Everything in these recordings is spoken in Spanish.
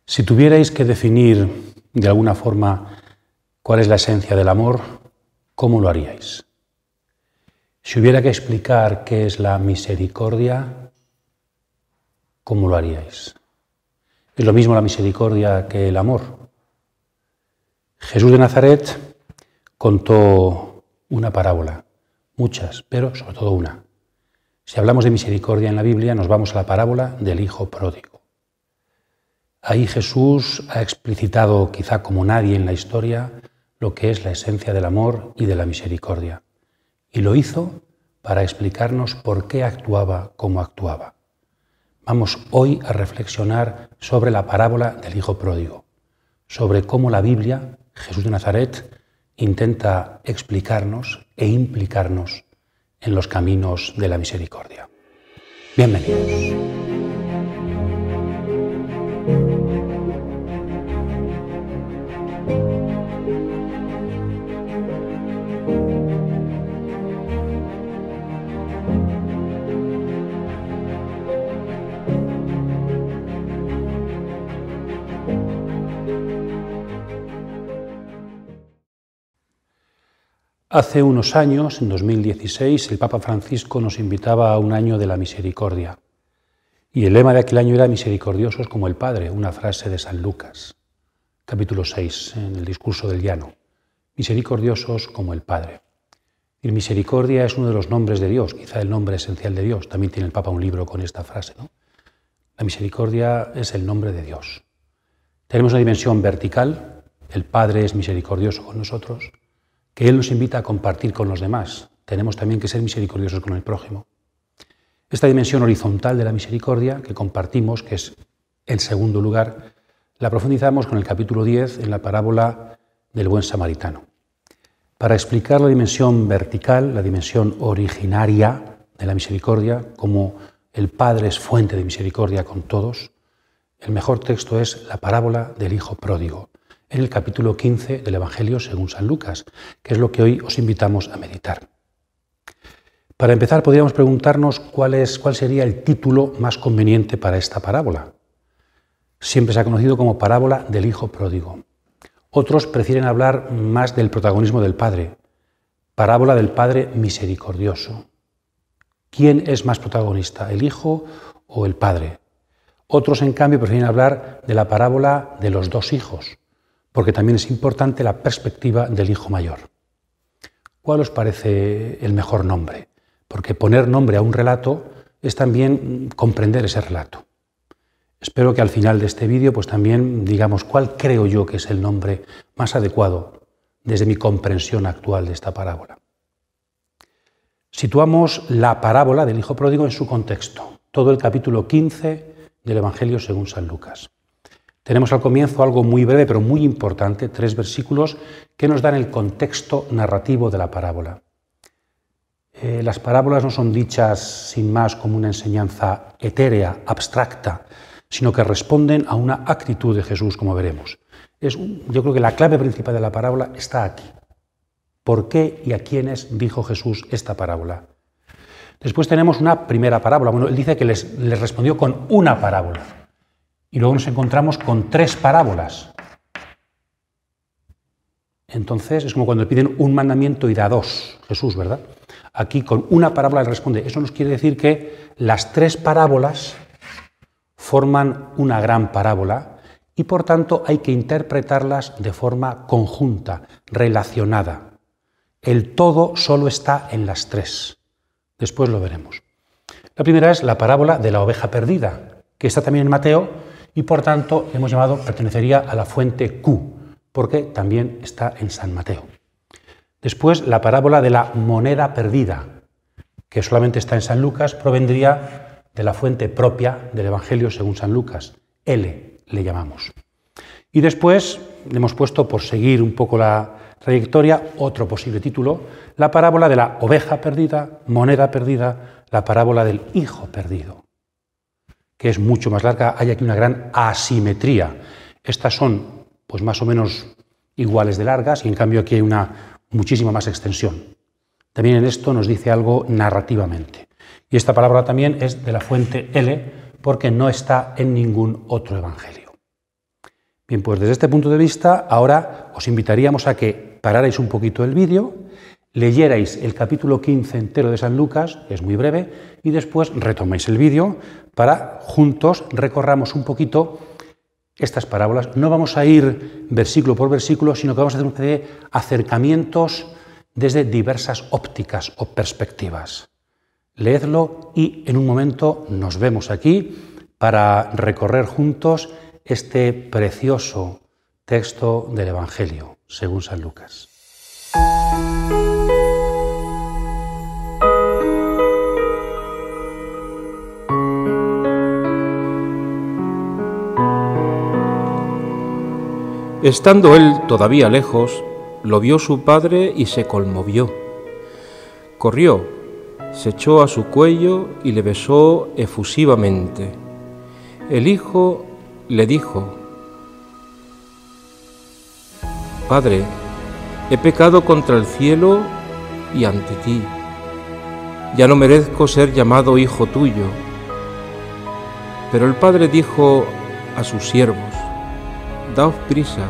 Si tuvierais que definir de alguna forma cuál es la esencia del amor, ¿cómo lo haríais? Si hubiera que explicar qué es la misericordia, ¿cómo lo haríais? ¿Es lo mismo la misericordia que el amor? Jesús de Nazaret contó una parábola, muchas, pero sobre todo una. Si hablamos de misericordia en la Biblia, nos vamos a la parábola del Hijo Pródigo. Ahí Jesús ha explicitado, quizá como nadie en la historia, lo que es la esencia del amor y de la misericordia. Y lo hizo para explicarnos por qué actuaba como actuaba. Vamos hoy a reflexionar sobre la parábola del Hijo Pródigo, sobre cómo la Biblia, Jesús de Nazaret, intenta explicarnos e implicarnos en los caminos de la misericordia. Bienvenidos. Hace unos años, en 2016, el Papa Francisco nos invitaba a un año de la misericordia. Y el lema de aquel año era misericordiosos como el Padre, una frase de San Lucas, capítulo 6, en el discurso del llano. Misericordiosos como el Padre. Y misericordia es uno de los nombres de Dios, quizá el nombre esencial de Dios. También tiene el Papa un libro con esta frase, ¿no? La misericordia es el nombre de Dios. Tenemos una dimensión vertical, el Padre es misericordioso con nosotros, que Él nos invita a compartir con los demás. Tenemos también que ser misericordiosos con el prójimo. Esta dimensión horizontal de la misericordia que compartimos, que es en segundo lugar, la profundizamos con el capítulo 10 en la parábola del buen samaritano. Para explicar la dimensión vertical, la dimensión originaria de la misericordia, como el Padre es fuente de misericordia con todos, el mejor texto es la parábola del Hijo Pródigo, en el capítulo 15 del Evangelio según San Lucas, que es lo que hoy os invitamos a meditar. Para empezar, podríamos preguntarnos cuál sería el título más conveniente para esta parábola. Siempre se ha conocido como parábola del Hijo Pródigo. Otros prefieren hablar más del protagonismo del Padre, parábola del Padre misericordioso. ¿Quién es más protagonista, el Hijo o el Padre? Otros, en cambio, prefieren hablar de la parábola de los dos hijos, porque también es importante la perspectiva del hijo mayor. ¿Cuál os parece el mejor nombre? Porque poner nombre a un relato es también comprender ese relato. Espero que al final de este vídeo pues también digamos cuál creo yo que es el nombre más adecuado desde mi comprensión actual de esta parábola. Situamos la parábola del Hijo Pródigo en su contexto, todo el capítulo 15 del Evangelio según San Lucas. Tenemos al comienzo algo muy breve pero muy importante, 3 versículos que nos dan el contexto narrativo de la parábola. Las parábolas no son dichas sin más como una enseñanza etérea, abstracta, sino que responden a una actitud de Jesús, como veremos. Yo creo que la clave principal de la parábola está aquí. ¿Por qué y a quiénes dijo Jesús esta parábola? Después tenemos una primera parábola. Bueno, él dice que les respondió con una parábola. Y luego nos encontramos con 3 parábolas. Entonces es como cuando le piden un mandamiento y da 2, Jesús, ¿verdad? Aquí con una parábola le responde. Eso nos quiere decir que las 3 parábolas forman una gran parábola y por tanto hay que interpretarlas de forma conjunta, relacionada. El todo solo está en las 3. Después lo veremos. La primera es la parábola de la oveja perdida, que está también en Mateo y por tanto hemos llamado, pertenecería a la fuente Q, porque también está en San Mateo. Después la parábola de la moneda perdida, que solamente está en San Lucas, provendría de la fuente propia del Evangelio según San Lucas, L le llamamos. Y después le hemos puesto, por seguir un poco la trayectoria, otro posible título, la parábola de la oveja perdida, moneda perdida, la parábola del hijo perdido, que es mucho más larga, hay aquí una gran asimetría. Estas son pues más o menos iguales de largas y en cambio aquí hay una muchísima más extensión. También en esto nos dice algo narrativamente. Y esta palabra también es de la fuente L porque no está en ningún otro evangelio. Bien, pues desde este punto de vista, ahora os invitaríamos a que pararais un poquito el vídeo, leyerais el capítulo 15 entero de San Lucas, que es muy breve, y después retomáis el vídeo para juntos recorramos un poquito estas parábolas. No vamos a ir versículo por versículo, sino que vamos a hacer una serie de acercamientos desde diversas ópticas o perspectivas. Leedlo y en un momento nos vemos aquí para recorrer juntos este precioso texto del Evangelio, según San Lucas. Estando él todavía lejos, lo vio su padre y se conmovió. Corrió, se echó a su cuello y le besó efusivamente. El hijo le dijo: Padre, he pecado contra el cielo y ante ti. Ya no merezco ser llamado hijo tuyo. Pero el padre dijo a sus siervos: Daos prisa,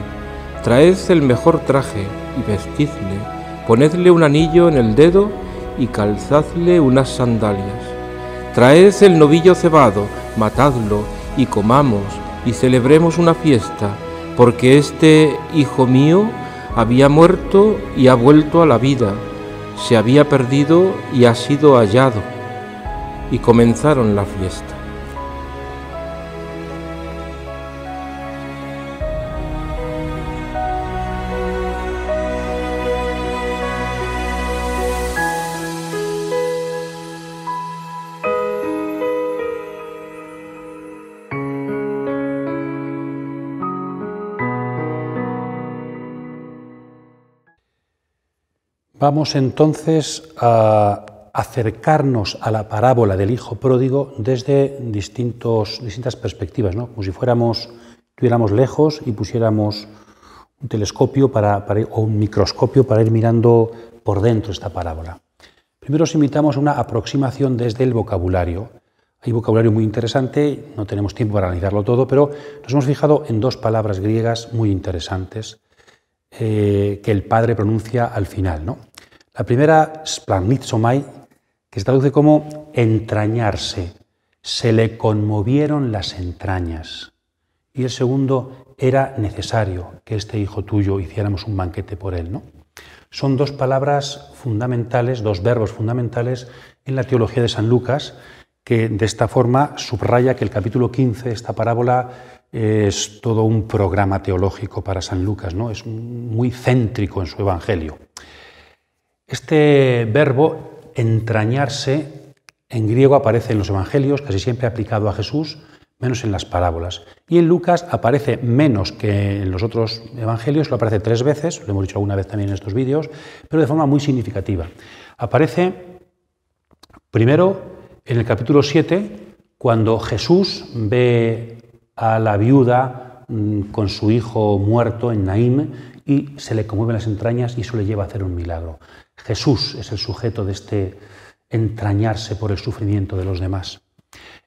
traed el mejor traje y vestidle, ponedle un anillo en el dedo y calzadle unas sandalias. Traed el novillo cebado, matadlo y comamos y celebremos una fiesta, porque este hijo mío había muerto y ha vuelto a la vida, se había perdido y ha sido hallado. Y comenzaron la fiesta. Vamos entonces a acercarnos a la parábola del hijo pródigo desde distintas perspectivas, ¿no? Como si estuviéramos lejos y pusiéramos un telescopio o un microscopio para ir mirando por dentro esta parábola. Primero os invitamos a una aproximación desde el vocabulario. Hay vocabulario muy interesante, no tenemos tiempo para analizarlo todo, pero nos hemos fijado en dos palabras griegas muy interesantes que el padre pronuncia al final, ¿no? La primera, splanizomai, que se traduce como entrañarse, se le conmovieron las entrañas. Y el segundo, era necesario que este hijo tuyo hiciéramos un banquete por él, ¿no? Son dos palabras fundamentales, dos verbos fundamentales en la teología de San Lucas, que de esta forma subraya que el capítulo 15 de esta parábola es todo un programa teológico para San Lucas, ¿no? Es muy céntrico en su evangelio. Este verbo, entrañarse, en griego aparece en los evangelios, casi siempre aplicado a Jesús, menos en las parábolas. Y en Lucas aparece menos que en los otros evangelios, lo aparece 3 veces, lo hemos dicho alguna vez también en estos vídeos, pero de forma muy significativa. Aparece primero en el capítulo 7, cuando Jesús ve a la viuda con su hijo muerto en Naín y se le conmueven las entrañas y eso le lleva a hacer un milagro. Jesús es el sujeto de este entrañarse por el sufrimiento de los demás.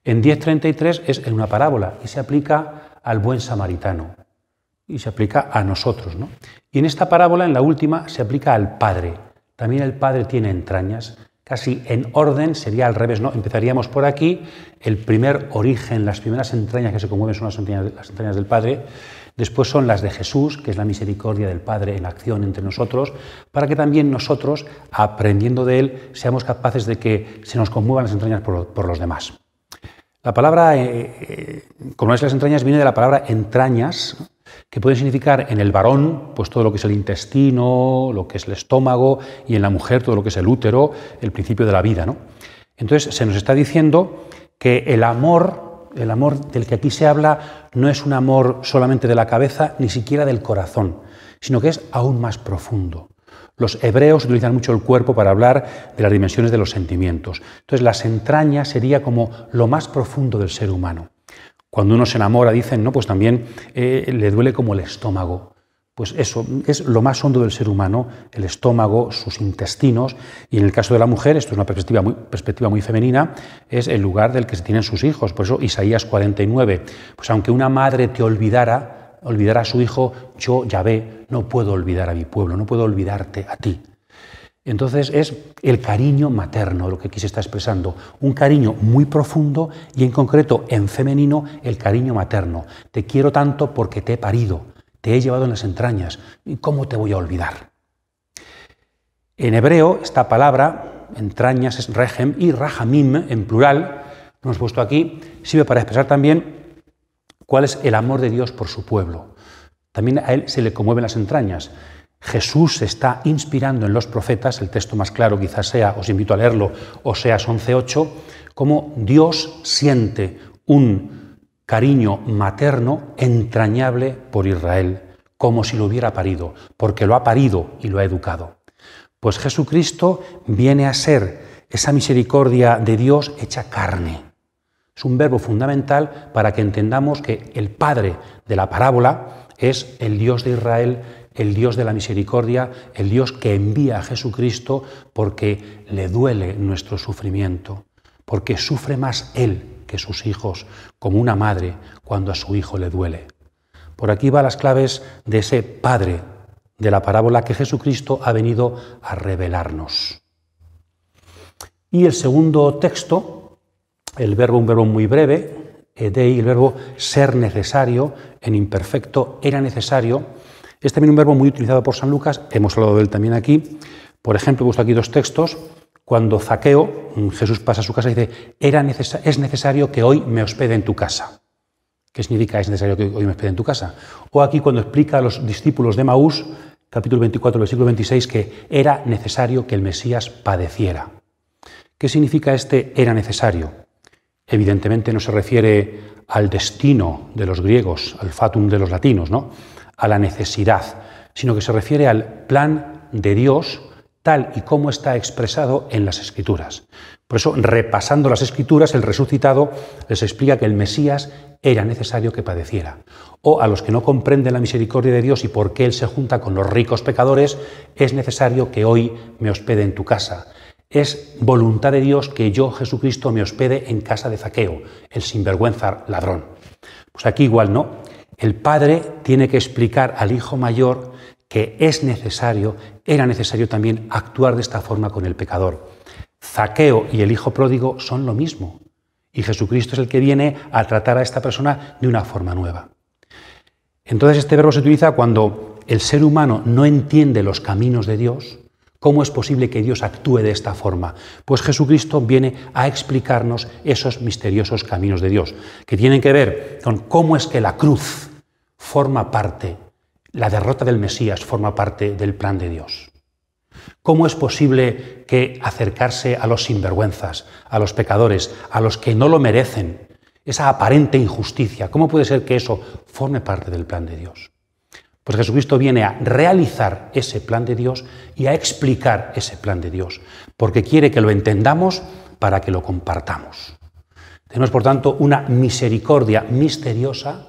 En 10:33 es en una parábola y se aplica al buen samaritano y se aplica a nosotros, ¿no? Y en esta parábola, en la última, se aplica al Padre. También el Padre tiene entrañas. Casi en orden sería al revés, ¿no? Empezaríamos por aquí, el primer origen, las primeras entrañas que se conmueven son las entrañas del Padre, después son las de Jesús, que es la misericordia del Padre en acción entre nosotros, para que también nosotros, aprendiendo de Él, seamos capaces de que se nos conmuevan las entrañas por los demás. La palabra, como es las entrañas, viene de la palabra entrañas, que puede significar en el varón pues todo lo que es el intestino, lo que es el estómago, y en la mujer todo lo que es el útero, el principio de la vida, ¿no? Entonces se nos está diciendo que el amor del que aquí se habla no es un amor solamente de la cabeza, ni siquiera del corazón, sino que es aún más profundo. Los hebreos utilizan mucho el cuerpo para hablar de las dimensiones de los sentimientos. Entonces las entrañas sería como lo más profundo del ser humano. Cuando uno se enamora, dicen, ¿no? Pues también le duele como el estómago. Pues eso es lo más hondo del ser humano, el estómago, sus intestinos, y en el caso de la mujer, esto es una perspectiva muy femenina, es el lugar del que se tienen sus hijos. Por eso Isaías 49, pues aunque una madre te olvidara, olvidar a su hijo, yo, Yahvé, no puedo olvidar a mi pueblo, no puedo olvidarte a ti. Entonces es el cariño materno lo que aquí se está expresando, un cariño muy profundo y en concreto en femenino el cariño materno. Te quiero tanto porque te he parido, te he llevado en las entrañas, ¿y cómo te voy a olvidar? En hebreo esta palabra, entrañas, es rehem y rahamim en plural, lo hemos puesto aquí, sirve para expresar también cuál es el amor de Dios por su pueblo. También a él se le conmueven las entrañas. Jesús se está inspirando en los profetas, el texto más claro quizás sea, os invito a leerlo, Oseas 11:8, cómo Dios siente un cariño materno entrañable por Israel, como si lo hubiera parido, porque lo ha parido y lo ha educado. Pues Jesucristo viene a ser esa misericordia de Dios hecha carne. Es un verbo fundamental para que entendamos que el Padre de la parábola es el Dios de Israel, el Dios de la misericordia, el Dios que envía a Jesucristo porque le duele nuestro sufrimiento, porque sufre más Él que sus hijos, como una madre cuando a su hijo le duele. Por aquí van las claves de ese Padre de la parábola que Jesucristo ha venido a revelarnos. Y el segundo texto, un verbo muy breve, edei, el verbo ser necesario, en imperfecto, era necesario, es también un verbo muy utilizado por San Lucas, hemos hablado de él también aquí. Por ejemplo, he puesto aquí dos textos. Cuando Zaqueo, Jesús pasa a su casa y dice, es necesario que hoy me hospede en tu casa. ¿Qué significa es necesario que hoy me hospede en tu casa? O aquí cuando explica a los discípulos de Maús, capítulo 24, versículo 26, que era necesario que el Mesías padeciera. ¿Qué significa este era necesario? Evidentemente no se refiere al destino de los griegos, al fatum de los latinos, ¿no?, a la necesidad, sino que se refiere al plan de Dios tal y como está expresado en las Escrituras. Por eso, repasando las Escrituras, el resucitado les explica que el Mesías era necesario que padeciera. O a los que no comprenden la misericordia de Dios y por qué Él se junta con los ricos pecadores, es necesario que hoy me hospede en tu casa. Es voluntad de Dios que yo, Jesucristo, me hospede en casa de Zaqueo, el sinvergüenza ladrón. Pues aquí igual no. El padre tiene que explicar al hijo mayor que era necesario también actuar de esta forma con el pecador. Zaqueo y el hijo pródigo son lo mismo. Y Jesucristo es el que viene a tratar a esta persona de una forma nueva. Entonces este verbo se utiliza cuando el ser humano no entiende los caminos de Dios. ¿Cómo es posible que Dios actúe de esta forma? Pues Jesucristo viene a explicarnos esos misteriosos caminos de Dios, que tienen que ver con cómo es que la cruz forma parte, la derrota del Mesías forma parte del plan de Dios. ¿Cómo es posible que acercarse a los sinvergüenzas, a los pecadores, a los que no lo merecen, esa aparente injusticia, cómo puede ser que eso forme parte del plan de Dios? Pues Jesucristo viene a realizar ese plan de Dios y a explicar ese plan de Dios, porque quiere que lo entendamos para que lo compartamos. Tenemos, por tanto, una misericordia misteriosa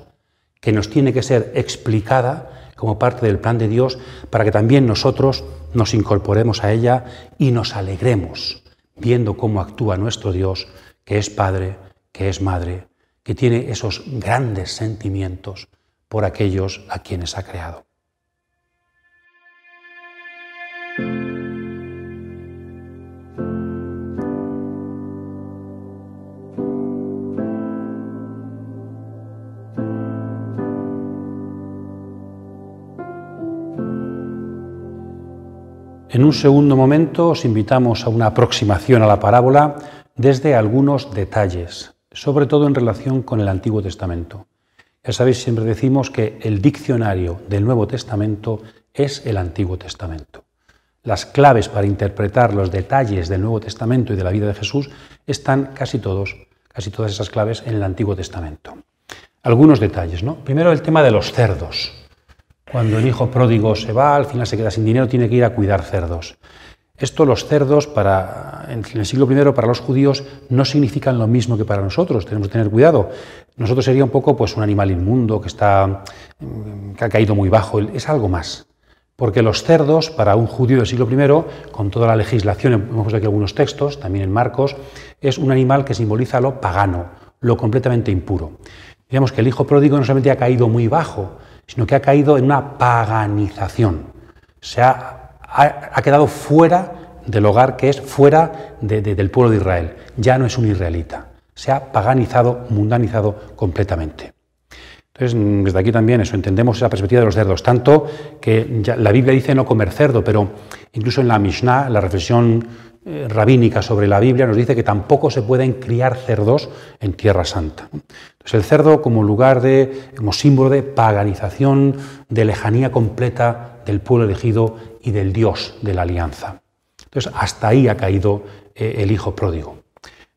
que nos tiene que ser explicada como parte del plan de Dios para que también nosotros nos incorporemos a ella y nos alegremos viendo cómo actúa nuestro Dios, que es Padre, que es Madre, que tiene esos grandes sentimientos por aquellos a quienes ha creado. En un segundo momento os invitamos a una aproximación a la parábola desde algunos detalles, sobre todo en relación con el Antiguo Testamento. Ya sabéis, siempre decimos que el diccionario del Nuevo Testamento es el Antiguo Testamento. Las claves para interpretar los detalles del Nuevo Testamento y de la vida de Jesús están casi todas esas claves en el Antiguo Testamento. Algunos detalles, ¿no? Primero el tema de los cerdos. Cuando el hijo pródigo se va, al final se queda sin dinero, tiene que ir a cuidar cerdos. Esto, los cerdos, en el siglo I para los judíos no significan lo mismo que para nosotros, tenemos que tener cuidado. Nosotros sería un poco pues, un animal inmundo que ha caído muy bajo, es algo más. Porque los cerdos, para un judío del siglo I, con toda la legislación, hemos puesto aquí algunos textos, también en Marcos, es un animal que simboliza lo pagano, lo completamente impuro. Digamos que el hijo pródigo no solamente ha caído muy bajo, sino que ha caído en una paganización. Ha quedado fuera del hogar, que es fuera del pueblo de Israel. Ya no es un israelita. Se ha paganizado, mundanizado completamente. Entonces, desde aquí también entendemos esa perspectiva de los cerdos, tanto que ya la Biblia dice no comer cerdo, pero incluso en la Mishnah, la reflexión rabínica sobre la Biblia, nos dice que tampoco se pueden criar cerdos en Tierra Santa. Entonces, el cerdo como como símbolo de paganización, de lejanía completa del pueblo elegido y del Dios de la alianza. Entonces, hasta ahí ha caído el hijo pródigo.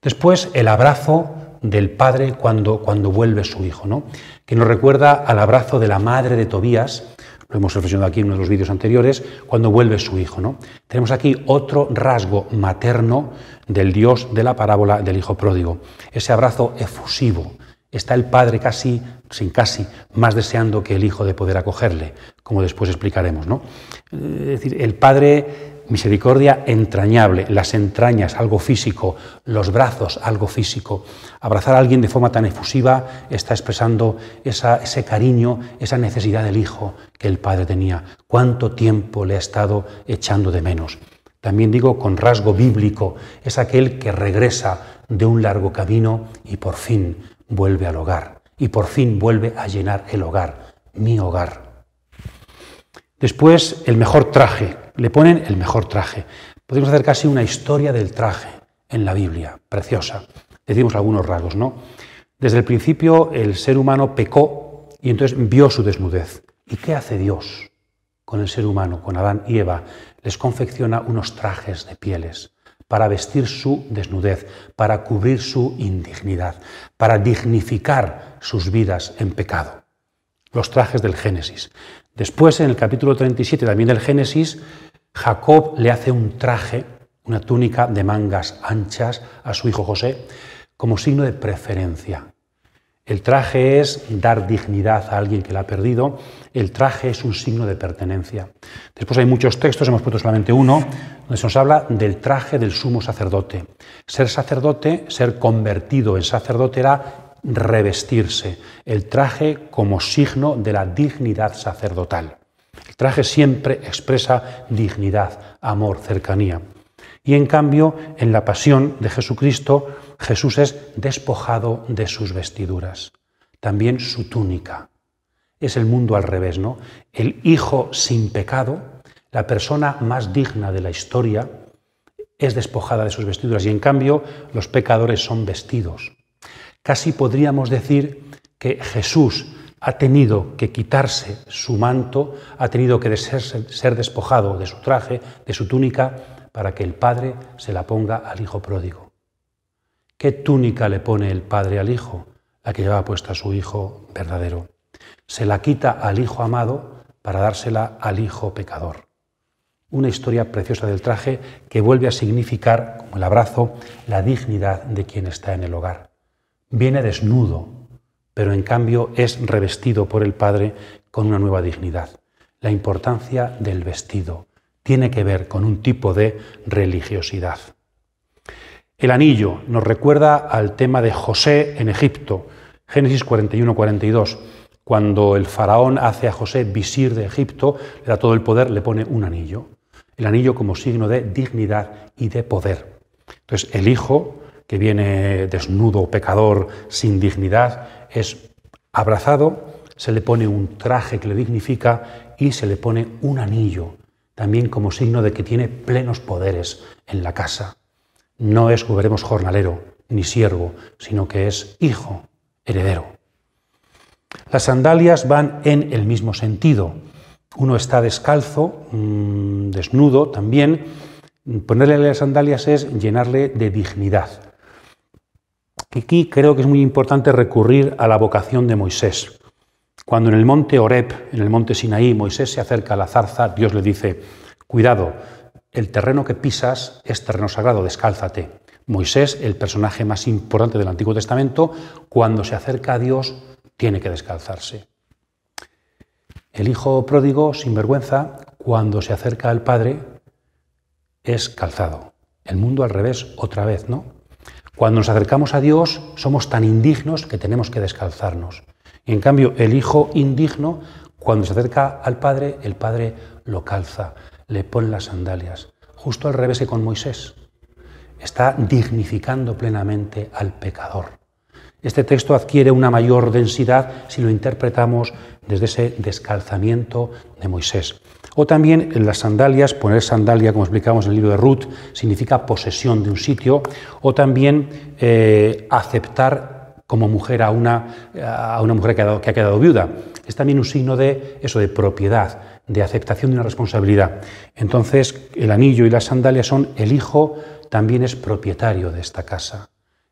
Después, el abrazo del padre cuando vuelve su hijo, ¿no? Que nos recuerda al abrazo de la madre de Tobías, lo hemos reflexionado aquí en uno de los vídeos anteriores, cuando vuelve su hijo, ¿no? Tenemos aquí otro rasgo materno del Dios de la parábola del hijo pródigo, ese abrazo efusivo. Está el padre casi más deseando que el hijo de poder acogerle, como después explicaremos, ¿no? Es decir, el padre, misericordia entrañable, las entrañas, algo físico, los brazos, algo físico. Abrazar a alguien de forma tan efusiva está expresando ese cariño, esa necesidad del hijo que el padre tenía. ¿Cuánto tiempo le ha estado echando de menos? También digo, con rasgo bíblico, es aquel que regresa de un largo camino y por fin vuelve al hogar. Y por fin vuelve a llenar el hogar, mi hogar. Después, el mejor traje. Le ponen el mejor traje. Podemos hacer casi una historia del traje en la Biblia, preciosa. Decimos algunos rasgos, ¿no? Desde el principio el ser humano pecó y entonces vio su desnudez. ¿Y qué hace Dios con el ser humano, con Adán y Eva? Les confecciona unos trajes de pieles para vestir su desnudez, para cubrir su indignidad, para dignificar sus vidas en pecado. Los trajes del Génesis. Después, en el capítulo 37 también del Génesis, Jacob le hace un traje, una túnica de mangas anchas a su hijo José, como signo de preferencia. El traje es dar dignidad a alguien que la ha perdido, el traje es un signo de pertenencia. Después hay muchos textos, hemos puesto solamente uno, donde se nos habla del traje del sumo sacerdote. Ser sacerdote, ser convertido en sacerdote era revestirse, el traje como signo de la dignidad sacerdotal. El traje siempre expresa dignidad, amor, cercanía. Y en cambio, en la pasión de Jesucristo, Jesús es despojado de sus vestiduras, también su túnica. Es el mundo al revés, ¿no? El hijo sin pecado, la persona más digna de la historia, es despojada de sus vestiduras y en cambio los pecadores son vestidos. Casi podríamos decir que Jesús ha tenido que quitarse su manto, ha tenido que ser despojado de su traje, de su túnica, para que el Padre se la ponga al Hijo pródigo. ¿Qué túnica le pone el Padre al Hijo? La que llevaba puesta su Hijo verdadero. Se la quita al Hijo amado para dársela al Hijo pecador. Una historia preciosa del traje que vuelve a significar, como el abrazo, la dignidad de quien está en el hogar. Viene desnudo, pero en cambio es revestido por el Padre con una nueva dignidad. La importancia del vestido tiene que ver con un tipo de religiosidad. El anillo nos recuerda al tema de José en Egipto, Génesis 41-42. Cuando el faraón hace a José visir de Egipto, le da todo el poder, le pone un anillo. El anillo como signo de dignidad y de poder. Entonces el hijo, que viene desnudo, pecador, sin dignidad, es abrazado, se le pone un traje que le dignifica y se le pone un anillo, también como signo de que tiene plenos poderes en la casa. No es, como veremos, jornalero ni siervo, sino que es hijo, heredero. Las sandalias van en el mismo sentido. Uno está descalzo, desnudo también. Ponerle las sandalias es llenarle de dignidad. Aquí creo que es muy importante recurrir a la vocación de Moisés. Cuando en el monte Horeb, en el monte Sinaí, Moisés se acerca a la zarza, Dios le dice: cuidado, el terreno que pisas es terreno sagrado, descálzate. Moisés, el personaje más importante del Antiguo Testamento, cuando se acerca a Dios, tiene que descalzarse. El hijo pródigo, sin vergüenza, cuando se acerca al Padre, es calzado. El mundo al revés, otra vez, ¿no? Cuando nos acercamos a Dios, somos tan indignos que tenemos que descalzarnos. Y en cambio, el hijo indigno, Cuando se acerca al Padre, el Padre lo calza, le pone las sandalias. Justo al revés que con Moisés. Está dignificando plenamente al pecador. Este texto adquiere una mayor densidad si lo interpretamos desde ese descalzamiento de Moisés. O también en las sandalias, poner sandalia, como explicamos en el libro de Ruth, significa posesión de un sitio, o también aceptar como mujer a una mujer que ha quedado viuda. Es también un signo de eso, de propiedad, de aceptación de una responsabilidad. Entonces, el anillo y las sandalias son el hijo también es propietario de esta casa.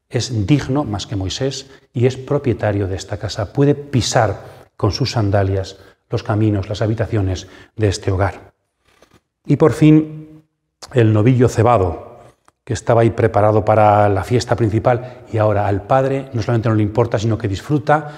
Es digno más que Moisés y es propietario de esta casa. Puede pisar con sus sandalias los caminos, las habitaciones de este hogar. Y por fin, el novillo cebado, que estaba ahí preparado para la fiesta principal y ahora al padre no solamente no le importa, sino que disfruta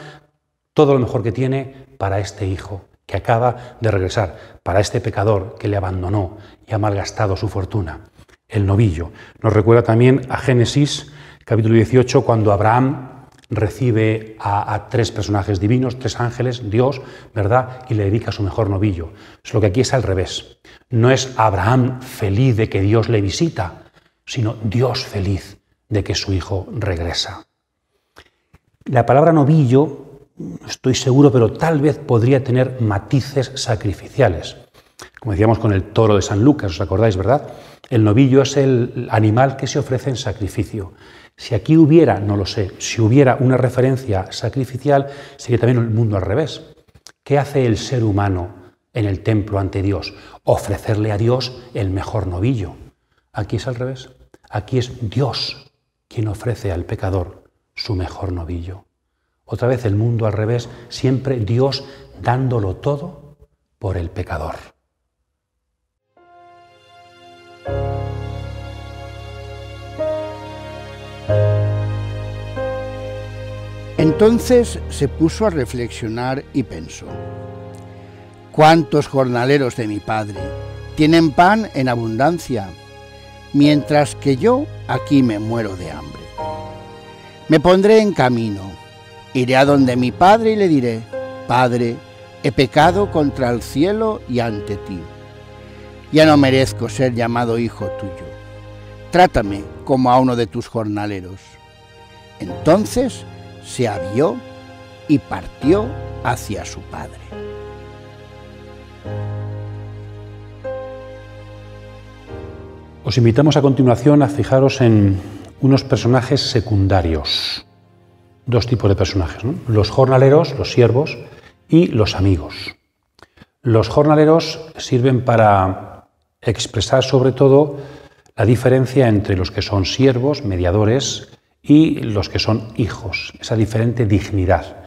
todo lo mejor que tiene para este hijo que acaba de regresar, para este pecador que le abandonó y ha malgastado su fortuna. El novillo. Nos recuerda también a Génesis, capítulo 18, cuando Abraham recibe a tres personajes divinos, tres ángeles, Dios, ¿verdad? Y le dedica su mejor novillo. Solo que aquí es al revés. No es Abraham feliz de que Dios le visita, sino Dios feliz de que su hijo regresa. La palabra novillo, no estoy seguro, pero tal vez podría tener matices sacrificiales. Como decíamos con el toro de San Lucas, ¿os acordáis, verdad? El novillo es el animal que se ofrece en sacrificio. Si aquí hubiera, no lo sé, si hubiera una referencia sacrificial, sería también el mundo al revés. ¿Qué hace el ser humano en el templo ante Dios? Ofrecerle a Dios el mejor novillo. Aquí es al revés. Aquí es Dios quien ofrece al pecador su mejor novillo. Otra vez el mundo al revés, siempre Dios dándolo todo por el pecador. Entonces se puso a reflexionar y pensó: ¿cuántos jornaleros de mi padre tienen pan en abundancia, mientras que yo aquí me muero de hambre? Me pondré en camino, iré a donde mi padre y le diré: Padre, he pecado contra el cielo y ante ti. Ya no merezco ser llamado hijo tuyo. Trátame como a uno de tus jornaleros. Entonces se avió y partió hacia su padre. Os invitamos a continuación a fijaros en unos personajes secundarios. Dos tipos de personajes, ¿no? Los jornaleros, los siervos, y los amigos. Los jornaleros sirven para expresar sobre todo la diferencia entre los que son siervos, mediadores, y los que son hijos, esa diferente dignidad.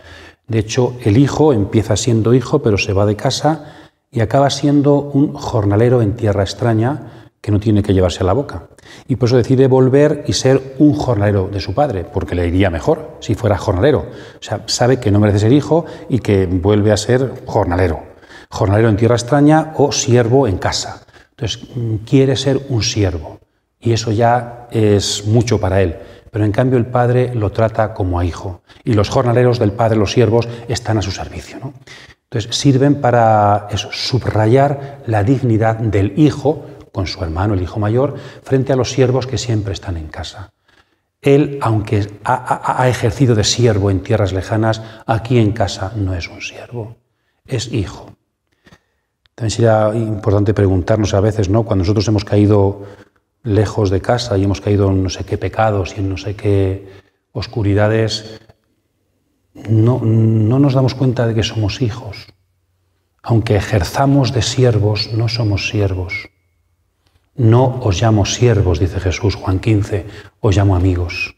De hecho, el hijo empieza siendo hijo, pero se va de casa y acaba siendo un jornalero en tierra extraña que no tiene que llevarse a la boca. Y por eso decide volver y ser un jornalero de su padre, porque le iría mejor si fuera jornalero. O sea, sabe que no merece ser hijo y que vuelve a ser jornalero. Jornalero en tierra extraña o siervo en casa. Entonces, quiere ser un siervo y eso ya es mucho para él. Pero en cambio el padre lo trata como a hijo y los jornaleros del padre, los siervos, están a su servicio, ¿no? Entonces sirven para eso, subrayar la dignidad del hijo con su hermano, el hijo mayor, frente a los siervos que siempre están en casa. Él, aunque ha ejercido de siervo en tierras lejanas, aquí en casa no es un siervo, es hijo. También sería importante preguntarnos a veces, ¿no? Cuando nosotros hemos caído lejos de casa y hemos caído en no sé qué pecados y en no sé qué oscuridades, no nos damos cuenta de que somos hijos. Aunque ejerzamos de siervos, no somos siervos. No os llamo siervos, dice Jesús, Juan 15, os llamo amigos.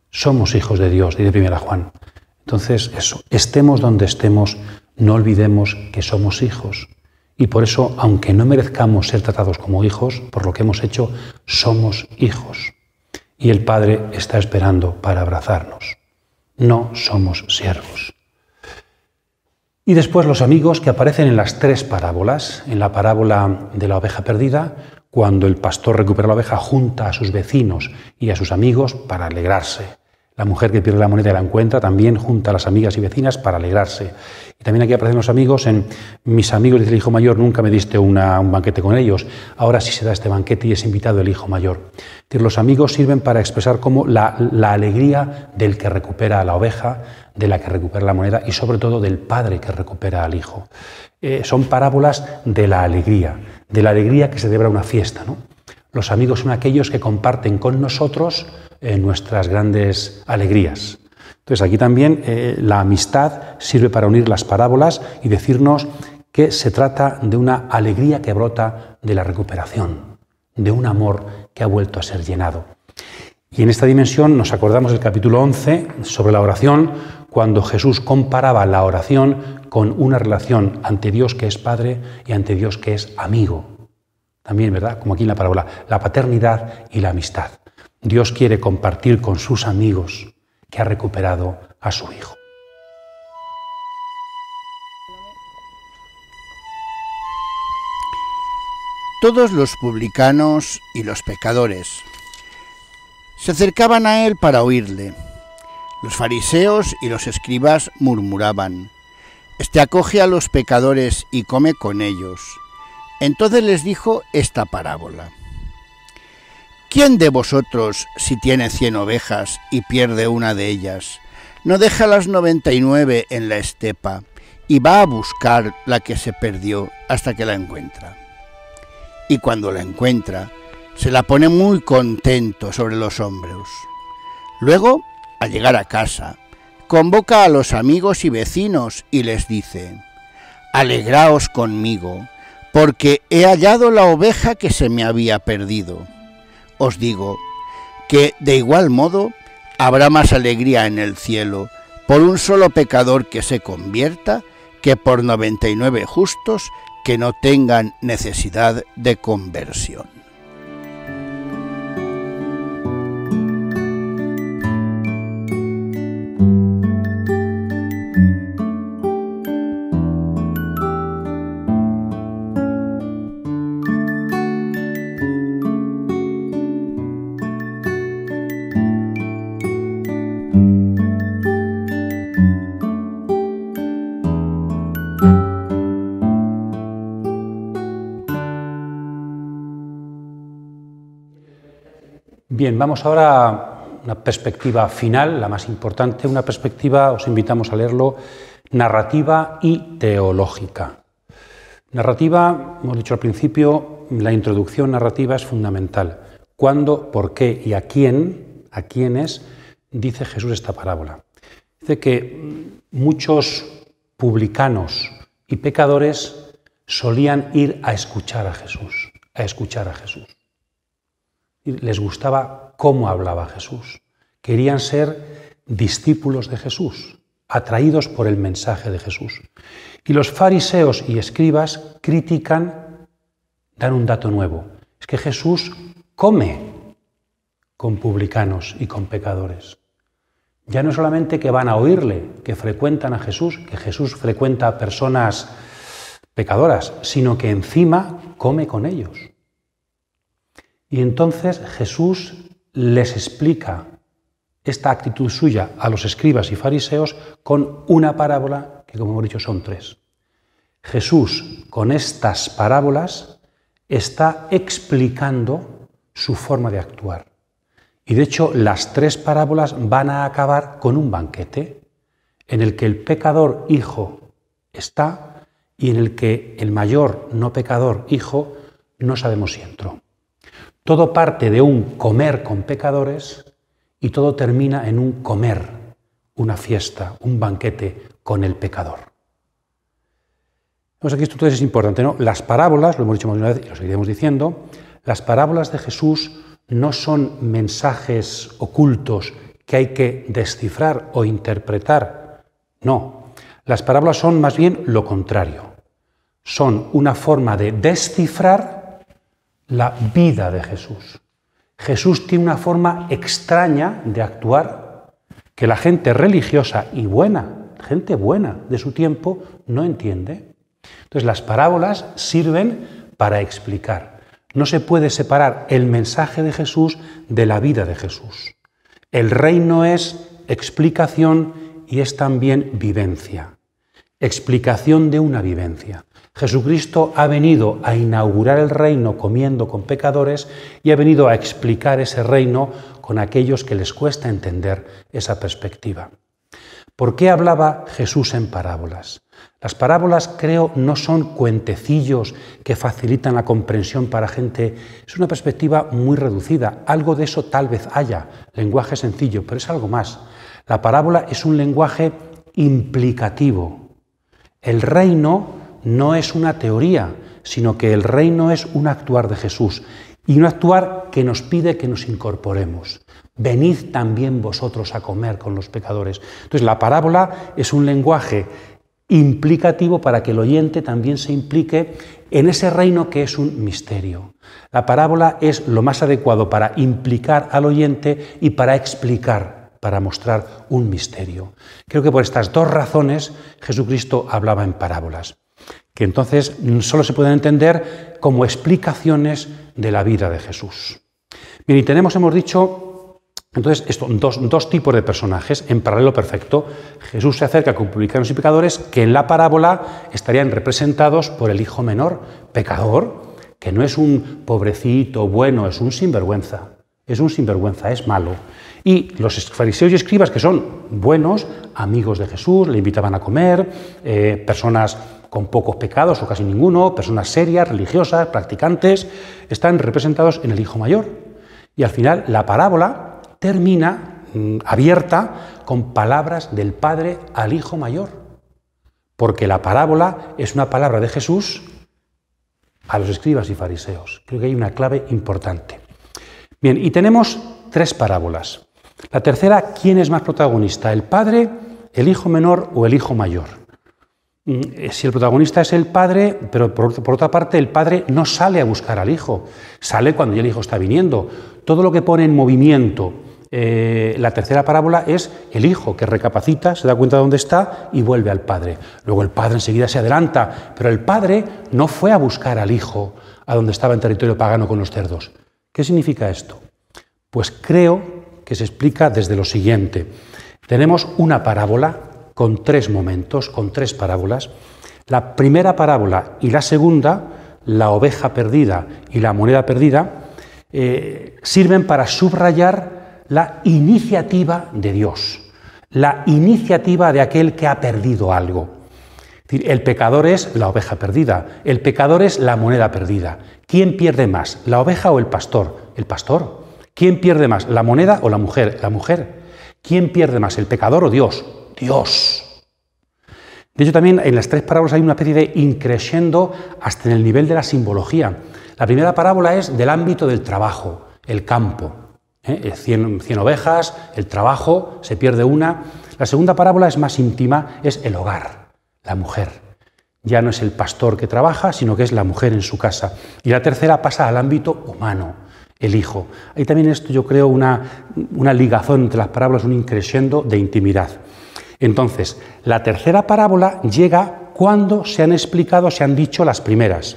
Somos hijos de Dios, dice 1 Juan. Entonces, eso, estemos donde estemos, no olvidemos que somos hijos. Y por eso, aunque no merezcamos ser tratados como hijos, por lo que hemos hecho, somos hijos. Y el Padre está esperando para abrazarnos. No somos siervos. Y después los amigos que aparecen en las tres parábolas. En la parábola de la oveja perdida, cuando el pastor recupera la oveja, junta a sus vecinos y a sus amigos para alegrarse. La mujer que pierde la moneda y la encuentra también junta a las amigas y vecinas para alegrarse. Y también aquí aparecen los amigos. En mis amigos, dice el hijo mayor, nunca me diste un banquete con ellos. Ahora sí se da este banquete y es invitado el hijo mayor. Es decir, los amigos sirven para expresar como la alegría del que recupera la oveja, de la que recupera la moneda y sobre todo del padre que recupera al hijo. Son parábolas de la alegría que celebra una fiesta, ¿no? Los amigos son aquellos que comparten con nosotros nuestras grandes alegrías. Entonces aquí también la amistad sirve para unir las parábolas y decirnos que se trata de una alegría que brota de la recuperación, de un amor que ha vuelto a ser llenado. Y en esta dimensión nos acordamos del capítulo 11 sobre la oración, cuando Jesús comparaba la oración con una relación ante Dios que es Padre y ante Dios que es amigo. También, ¿verdad? Como aquí en la parábola, la paternidad y la amistad. Dios quiere compartir con sus amigos que ha recuperado a su hijo. Todos los publicanos y los pecadores se acercaban a él para oírle. Los fariseos y los escribas murmuraban: «Este acoge a los pecadores y come con ellos». Entonces les dijo esta parábola: ¿Quién de vosotros, si tiene 100 ovejas y pierde una de ellas, no deja las 99 en la estepa y va a buscar la que se perdió hasta que la encuentra? Y cuando la encuentra, se la pone muy contento sobre los hombros. Luego, al llegar a casa, convoca a los amigos y vecinos y les dice: «Alegraos conmigo, porque he hallado la oveja que se me había perdido». Os digo que, de igual modo, habrá más alegría en el cielo por un solo pecador que se convierta que por 99 justos que no tengan necesidad de conversión. Bien, vamos ahora a una perspectiva final, la más importante, una perspectiva, os invitamos a leerlo, narrativa y teológica. Narrativa, hemos dicho al principio, la introducción narrativa es fundamental. ¿Cuándo, por qué y a quiénes dice Jesús esta parábola? Dice que muchos publicanos y pecadores solían ir a escuchar a Jesús, Les gustaba cómo hablaba Jesús. Querían ser discípulos de Jesús, atraídos por el mensaje de Jesús. Y los fariseos y escribas critican, dan un dato nuevo. Es que Jesús come con publicanos y con pecadores. Ya no solamente que van a oírle, que frecuentan a Jesús, que Jesús frecuenta a personas pecadoras, sino que encima come con ellos. Y entonces Jesús les explica esta actitud suya a los escribas y fariseos con una parábola que, como hemos dicho, son 3. Jesús, con estas parábolas, está explicando su forma de actuar. Y de hecho, las 3 parábolas van a acabar con un banquete en el que el pecador hijo está y en el que el mayor no pecador hijo no sabemos si entró. Todo parte de un comer con pecadores y todo termina en un comer, una fiesta, un banquete con el pecador. Vemos aquí esto entonces es importante, ¿no? Las parábolas, lo hemos dicho más de una vez y lo seguiremos diciendo, las parábolas de Jesús no son mensajes ocultos que hay que descifrar o interpretar. No, las parábolas son más bien lo contrario. Son una forma de descifrar la vida de Jesús. Jesús tiene una forma extraña de actuar que la gente religiosa y buena, gente buena de su tiempo, no entiende. Entonces las parábolas sirven para explicar. No se puede separar el mensaje de Jesús de la vida de Jesús. El reino es explicación y es también vivencia. explicación de una vivencia. Jesucristo ha venido a inaugurar el reino comiendo con pecadores y ha venido a explicar ese reino con aquellos que les cuesta entender esa perspectiva. ¿Por qué hablaba Jesús en parábolas? Las parábolas, creo, no son cuentecillos que facilitan la comprensión para gente. Es una perspectiva muy reducida. Algo de eso tal vez haya, lenguaje sencillo, pero es algo más. La parábola es un lenguaje implicativo. El reino no es una teoría, sino que el reino es un actuar de Jesús y un actuar que nos pide que nos incorporemos. Venid también vosotros a comer con los pecadores. Entonces, la parábola es un lenguaje implicativo para que el oyente también se implique en ese reino que es un misterio. La parábola es lo más adecuado para implicar al oyente y para explicar, para mostrar un misterio. Creo que por estas dos razones Jesucristo hablaba en parábolas, que entonces solo se pueden entender como explicaciones de la vida de Jesús. Bien, y hemos dicho, entonces, dos tipos de personajes en paralelo perfecto. Jesús se acerca con publicanos y pecadores que en la parábola estarían representados por el hijo menor, pecador, que no es un pobrecito bueno, es un sinvergüenza, es malo. Y los fariseos y escribas, que son buenos, amigos de Jesús, le invitaban a comer, personas con pocos pecados o casi ninguno, personas serias, religiosas, practicantes, están representados en el hijo mayor. Y al final la parábola termina abierta con palabras del Padre al hijo mayor, porque la parábola es una palabra de Jesús a los escribas y fariseos. Creo que hay una clave importante. Bien, y tenemos tres parábolas. La tercera, ¿quién es más protagonista? ¿El padre, el hijo menor o el hijo mayor? Si el protagonista es el padre, pero por otra parte el padre no sale a buscar al hijo, sale cuando ya el hijo está viniendo. Todo lo que pone en movimiento la tercera parábola es el hijo que recapacita, se da cuenta de dónde está y vuelve al padre. Luego el padre enseguida se adelanta, pero el padre no fue a buscar al hijo a donde estaba en territorio pagano con los cerdos. ¿Qué significa esto? Pues creo que se explica desde lo siguiente. Tenemos una parábola con tres momentos, con tres parábolas. La primera parábola y la segunda, la oveja perdida y la moneda perdida, sirven para subrayar la iniciativa de Dios, la iniciativa de aquel que ha perdido algo. Es decir, el pecador es la oveja perdida, el pecador es la moneda perdida. ¿Quién pierde más, la oveja o el pastor? El pastor. ¿Quién pierde más, la moneda o la mujer? La mujer. ¿Quién pierde más, el pecador o Dios? Dios. De hecho, también en las tres parábolas hay una especie de increscendo hasta en el nivel de la simbología. La primera parábola es del ámbito del trabajo, el campo. 100 ovejas, el trabajo, se pierde una. La segunda parábola es más íntima, es el hogar, la mujer. Ya no es el pastor que trabaja, sino que es la mujer en su casa. Y la tercera pasa al ámbito humano, el hijo. Hay también esto, yo creo, una ligazón entre las parábolas, un increscendo de intimidad. Entonces, la tercera parábola llega cuando se han explicado, se han dicho las primeras.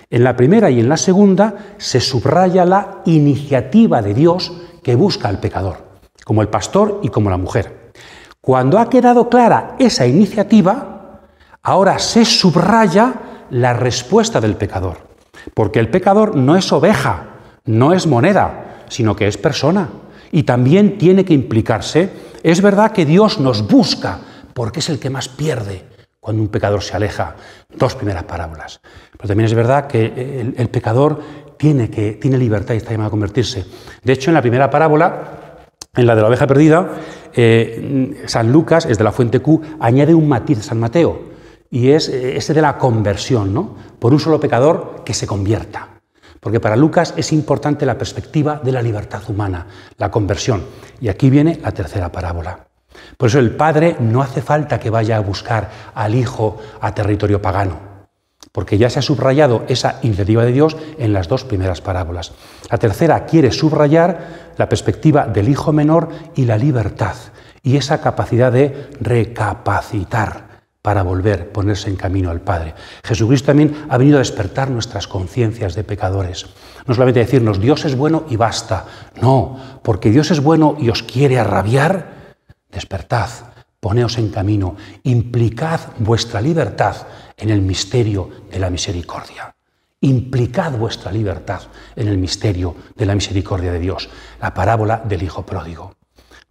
En la primera y en la segunda se subraya la iniciativa de Dios que busca al pecador, como el pastor y como la mujer. Cuando ha quedado clara esa iniciativa, ahora se subraya la respuesta del pecador, porque el pecador no es oveja, no es moneda, sino que es persona y también tiene que implicarse. Es verdad que Dios nos busca porque es el que más pierde cuando un pecador se aleja. Dos primeras parábolas. Pero también es verdad que el pecador tiene libertad y está llamado a convertirse. De hecho, en la primera parábola, en la de la oveja perdida, San Lucas, es de la fuente Q, añade un matiz a San Mateo, y es ese de la conversión, ¿no? Por un solo pecador que se convierta. Porque para Lucas es importante la perspectiva de la libertad humana, la conversión. Y aquí viene la tercera parábola. Por eso el padre no hace falta que vaya a buscar al hijo a territorio pagano, porque ya se ha subrayado esa iniciativa de Dios en las dos primeras parábolas. La tercera quiere subrayar la perspectiva del hijo menor y la libertad, y esa capacidad de recapacitar para volver, ponerse en camino al Padre. Jesucristo también ha venido a despertar nuestras conciencias de pecadores. No solamente decirnos Dios es bueno y basta. No, porque Dios es bueno y os quiere arrabiar, despertad, poneos en camino, implicad vuestra libertad en el misterio de la misericordia. Implicad vuestra libertad en el misterio de la misericordia de Dios. La parábola del hijo pródigo.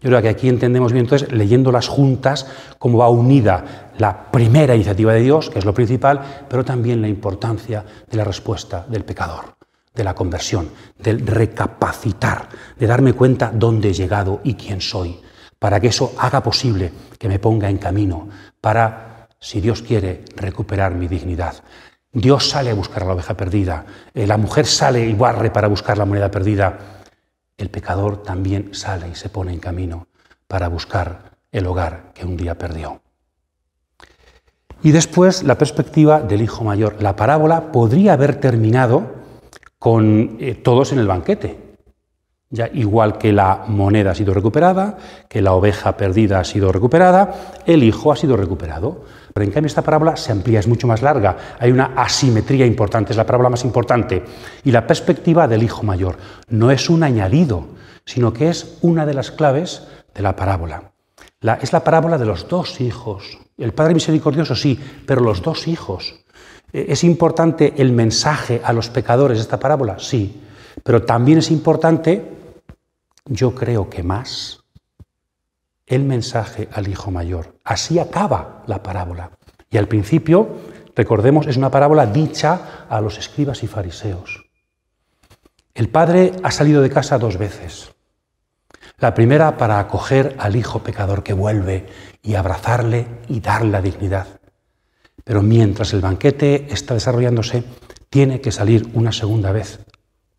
Yo creo que aquí entendemos bien, entonces, leyéndolas juntas, cómo va unida la primera iniciativa de Dios, que es lo principal, pero también la importancia de la respuesta del pecador, de la conversión, del recapacitar, de darme cuenta dónde he llegado y quién soy, para que eso haga posible que me ponga en camino, para, si Dios quiere, recuperar mi dignidad. Dios sale a buscar a la oveja perdida, la mujer sale y barre para buscar la moneda perdida. El pecador también sale y se pone en camino para buscar el hogar que un día perdió. Y después la perspectiva del hijo mayor. La parábola podría haber terminado con todos en el banquete. Ya igual que la moneda ha sido recuperada, que la oveja perdida ha sido recuperada, el hijo ha sido recuperado. Pero en cambio esta parábola se amplía, es mucho más larga, hay una asimetría importante, es la parábola más importante. Y la perspectiva del hijo mayor no es un añadido, sino que es una de las claves de la parábola. Es la parábola de los dos hijos. El Padre misericordioso sí, pero los dos hijos. ¿Es importante el mensaje a los pecadores de esta parábola? Sí, pero también es importante, yo creo que más, el mensaje al hijo mayor. Así acaba la parábola. Y al principio, recordemos, es una parábola dicha a los escribas y fariseos. El padre ha salido de casa 2 veces. La primera para acoger al hijo pecador que vuelve y abrazarle y darle la dignidad. Pero mientras el banquete está desarrollándose, tiene que salir una segunda vez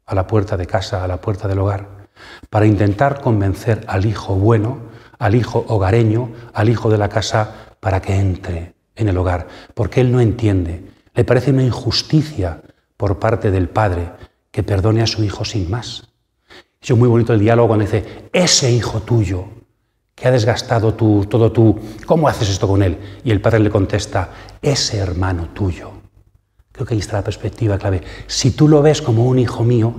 a la puerta de casa, a la puerta del hogar, para intentar convencer al hijo bueno, al hijo hogareño, al hijo de la casa, para que entre en el hogar, porque él no entiende. Le parece una injusticia por parte del padre que perdone a su hijo sin más. Es muy bonito el diálogo cuando dice, ese hijo tuyo que ha desgastado todo tú, ¿cómo haces esto con él? Y el padre le contesta, ese hermano tuyo. Creo que ahí está la perspectiva clave. Si tú lo ves como un hijo mío,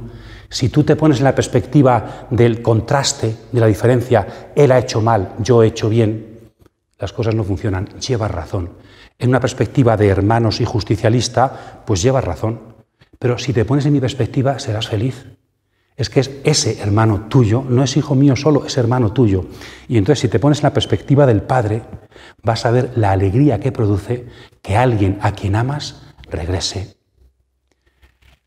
si tú te pones en la perspectiva del contraste, de la diferencia, él ha hecho mal, yo he hecho bien, las cosas no funcionan, llevas razón. En una perspectiva de hermanos y justicialista, pues llevas razón. Pero si te pones en mi perspectiva, serás feliz. Es que es ese hermano tuyo, no es hijo mío solo, es hermano tuyo. Y entonces si te pones en la perspectiva del Padre, vas a ver la alegría que produce que alguien a quien amas regrese.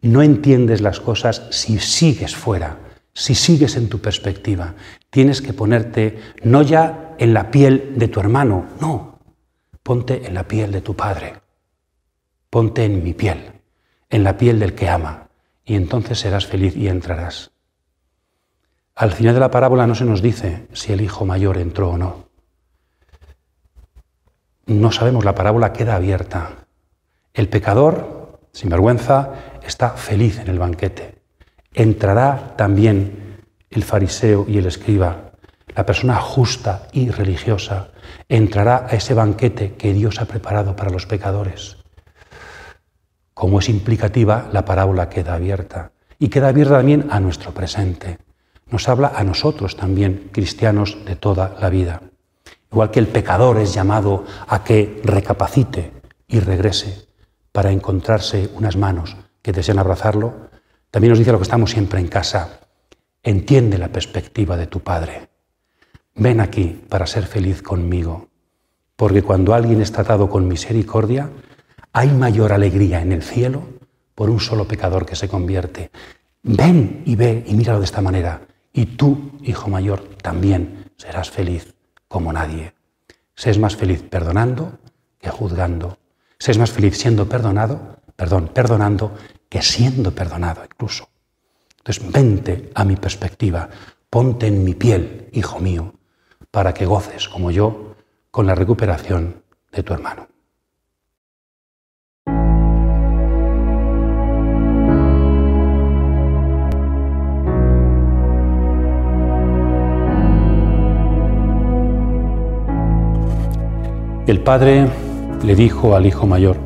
No entiendes las cosas si sigues fuera, si sigues en tu perspectiva. Tienes que ponerte no ya en la piel de tu hermano, no. Ponte en la piel de tu Padre. Ponte en mi piel, en la piel del que ama, y entonces serás feliz y entrarás. Al final de la parábola no se nos dice si el hijo mayor entró o no. No sabemos, la parábola queda abierta. El pecador, sin vergüenza, está feliz en el banquete. Entrará también el fariseo y el escriba, la persona justa y religiosa, entrará a ese banquete que Dios ha preparado para los pecadores. Como es implicativa, la parábola queda abierta. Y queda abierta también a nuestro presente. Nos habla a nosotros también, cristianos de toda la vida. Igual que el pecador es llamado a que recapacite y regrese para encontrarse unas manos que desean abrazarlo, también nos dice lo que estamos siempre en casa. Entiende la perspectiva de tu Padre. Ven aquí para ser feliz conmigo, porque cuando alguien es tratado con misericordia, hay mayor alegría en el cielo por un solo pecador que se convierte. Ven y ve y míralo de esta manera, y tú, hijo mayor, también serás feliz como nadie. Sé más feliz perdonando que juzgando. Sé más feliz siendo perdonando que siendo perdonado incluso. Entonces, vente a mi perspectiva, ponte en mi piel, hijo mío, para que goces, como yo, con la recuperación de tu hermano. El padre le dijo al hijo mayor,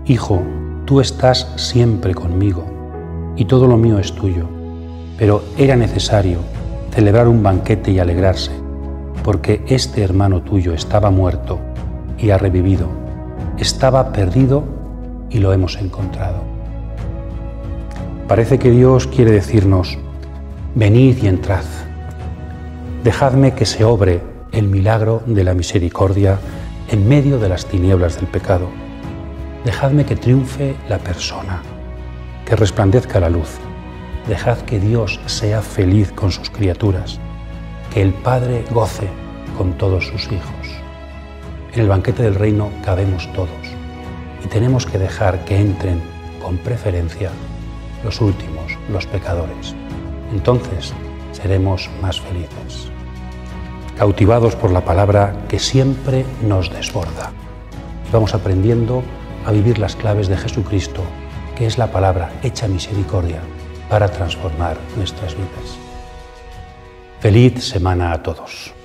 «Hijo, tú estás siempre conmigo y todo lo mío es tuyo, pero era necesario celebrar un banquete y alegrarse, porque este hermano tuyo estaba muerto y ha revivido, estaba perdido y lo hemos encontrado. Parece que Dios quiere decirnos: venid y entrad, dejadme que se obre el milagro de la misericordia en medio de las tinieblas del pecado. Dejadme que triunfe la persona, que resplandezca la luz. Dejad que Dios sea feliz con sus criaturas, que el Padre goce con todos sus hijos. En el banquete del reino cabemos todos y tenemos que dejar que entren con preferencia los últimos, los pecadores. Entonces seremos más felices, cautivados por la palabra que siempre nos desborda. Y vamos aprendiendo a vivir las claves de Jesucristo, que es la palabra hecha misericordia para transformar nuestras vidas. Feliz semana a todos.